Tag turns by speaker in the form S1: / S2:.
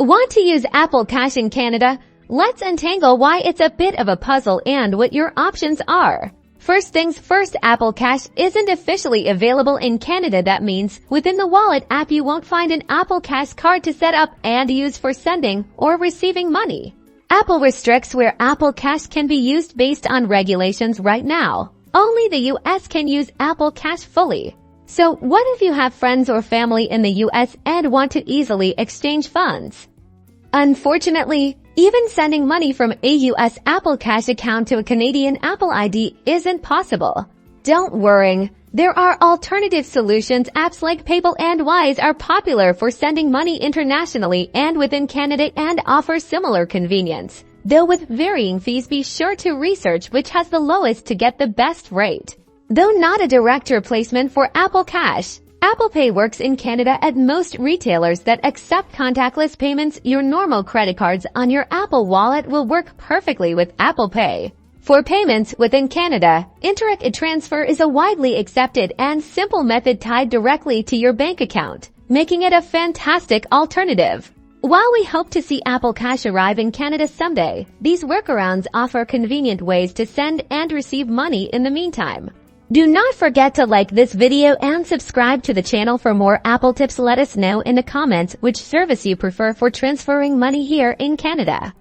S1: Want to use Apple Cash in Canada? Let's untangle why it's a bit of a puzzle and what your options are. First things first, Apple Cash isn't officially available in Canada. That means within the wallet app you won't find an Apple Cash card to set up and use for sending or receiving money. Apple restricts where Apple Cash can be used based on regulations right now. Only the US can use Apple Cash fully. So what if you have friends or family in the US and want to easily exchange funds? Unfortunately, even sending money from a US Apple Cash account to a Canadian Apple ID isn't possible. Don't worry, there are alternative solutions. Apps like PayPal and Wise are popular for sending money internationally and within Canada and offer similar convenience. Though with varying fees, be sure to research which has the lowest to get the best rate. Though not a direct replacement for Apple Cash, Apple Pay works in Canada at most retailers that accept contactless payments. Your normal credit cards on your Apple Wallet will work perfectly with Apple Pay. For payments within Canada, Interac transfer is a widely accepted and simple method tied directly to your bank account, making it a fantastic alternative. While we hope to see Apple Cash arrive in Canada someday, these workarounds offer convenient ways to send and receive money in the meantime. Do not forget to like this video and subscribe to the channel for more Apple tips. Let us know in the comments which service you prefer for transferring money here in Canada.